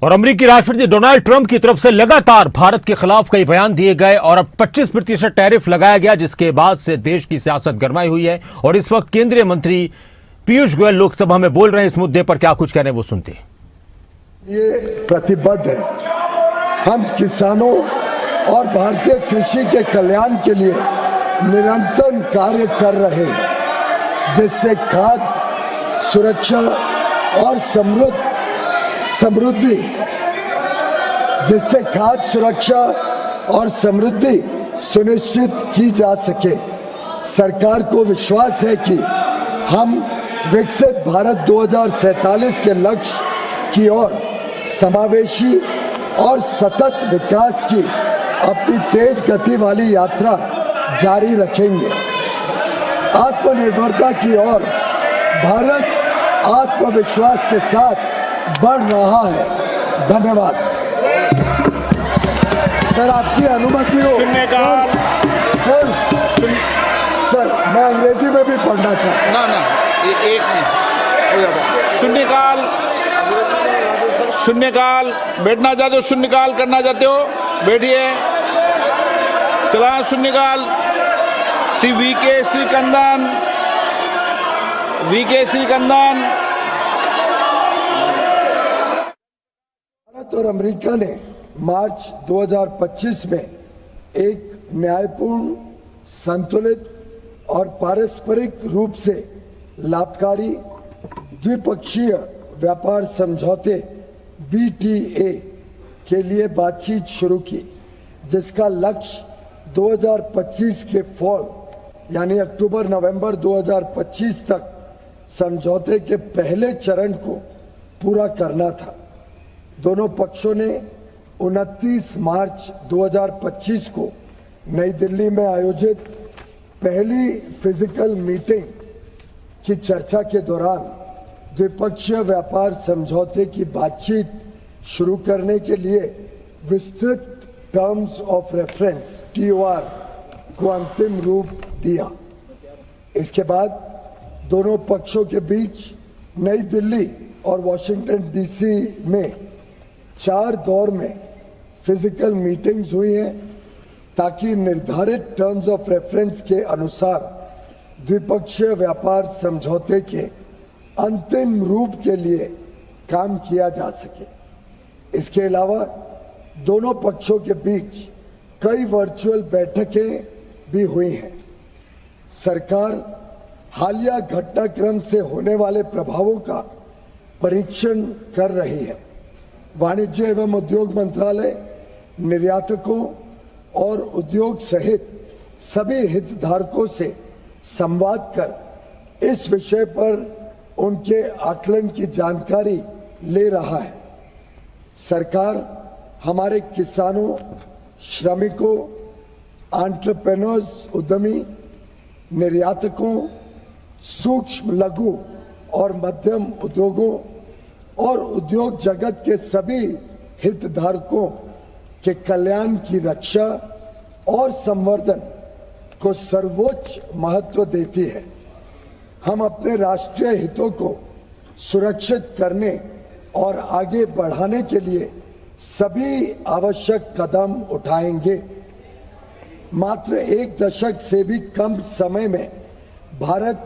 और अमेरिकी राष्ट्रपति डोनाल्ड ट्रंप की तरफ से लगातार भारत के खिलाफ कई बयान दिए गए और अब 25% टैरिफ लगाया गया, जिसके बाद से देश की सियासत गरमाई हुई है। और इस वक्त केंद्रीय मंत्री पीयूष गोयल लोकसभा में बोल रहे हैं इस मुद्दे पर। क्या कुछ कह रहे हैं वो सुनते हैं। ये प्रतिबद्ध है, हम किसानों और भारतीय कृषि के कल्याण के लिए निरंतर कार्य कर रहे हैं, जिससे खाद्य सुरक्षा और समृद्धि सुनिश्चित की जा सके। सरकार को विश्वास है कि हम विकसित भारत 2047 के लक्ष्य की ओर समावेशी और सतत विकास की अपनी तेज गति वाली यात्रा जारी रखेंगे। आत्मनिर्भरता की ओर भारत आत्मविश्वास के साथ बढ़ रहा है। धन्यवाद। सर, आपकी अनुमति हो? सर, मैं अंग्रेजी में भी पढ़ना चाहता हूँ। ना ये एक नहीं हो जाता। शून्यकाल बैठना चाहते हो, शून्यकाल करना चाहते हो, बैठिए। चला शून्यकाल। श्री वीके श्रीकंदन। भारत और अमेरिका ने मार्च 2025 में एक न्यायपूर्ण, संतुलित और पारस्परिक रूप से लाभकारी द्विपक्षीय व्यापार समझौते BTA के लिए बातचीत शुरू की, जिसका लक्ष्य 2025 के फॉल यानी अक्टूबर-नवंबर 2025 तक समझौते के पहले चरण को पूरा करना था। दोनों पक्षों ने 29 मार्च 2025 को नई दिल्ली में आयोजित पहली फिजिकल मीटिंग की चर्चा के दौरान द्विपक्षीय व्यापार समझौते की बातचीत शुरू करने के लिए विस्तृत टर्म्स ऑफ रेफरेंस TOR को अंतिम रूप दिया। इसके बाद दोनों पक्षों के बीच नई दिल्ली और वॉशिंगटन DC में 4 दौर में फिजिकल मीटिंग्स हुई हैं, ताकि निर्धारित टर्म्स ऑफ रेफरेंस के अनुसार द्विपक्षीय व्यापार समझौते के अंतिम रूप के लिए काम किया जा सके। इसके अलावा दोनों पक्षों के बीच कई वर्चुअल बैठकें भी हुई हैं। सरकार हालिया घटनाक्रम से होने वाले प्रभावों का परीक्षण कर रही है। वाणिज्य एवं उद्योग मंत्रालय निर्यातकों और उद्योग सहित सभी हितधारकों से संवाद कर इस विषय पर उनके आकलन की जानकारी ले रहा है। सरकार हमारे किसानों, श्रमिकों, एंटरप्रेन्योर्स, उद्यमी, निर्यातकों, सूक्ष्म, लघु और मध्यम उद्योगों और उद्योग जगत के सभी हितधारकों के कल्याण की रक्षा और संवर्धन को सर्वोच्च महत्व देती है। हम अपने राष्ट्रीय हितों को सुरक्षित करने और आगे बढ़ाने के लिए सभी आवश्यक कदम उठाएंगे। मात्र एक दशक से भी कम समय में भारत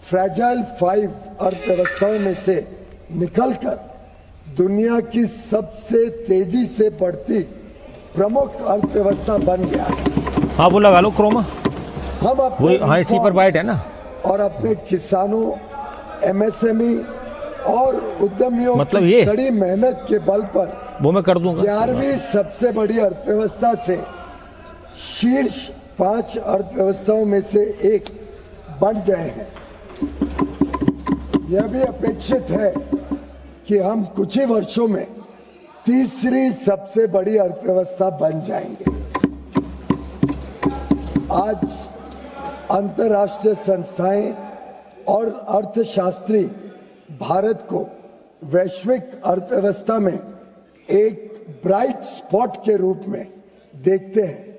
फ्रैजाइल 5 अर्थव्यवस्थाओं में से निकलकर दुनिया की सबसे तेजी से बढ़ती प्रमुख अर्थव्यवस्था बन गया है। हाँ, वो लगा लो क्रोमा। हम अपने इसी पर बाइट है ना। और अपने किसानों, MSME और उद्यमियों मतलब की ये कड़ी मेहनत के बल पर वो मैं कर दूंगा। 11वीं सबसे बड़ी अर्थव्यवस्था से शीर्ष 5 अर्थव्यवस्थाओं में से एक बन गए हैं। यह भी अपेक्षित है कि हम कुछ ही वर्षों में तीसरी सबसे बड़ी अर्थव्यवस्था बन जाएंगे। आज अंतर्राष्ट्रीय संस्थाएं और अर्थशास्त्री भारत को वैश्विक अर्थव्यवस्था में एक ब्राइट स्पॉट के रूप में देखते हैं।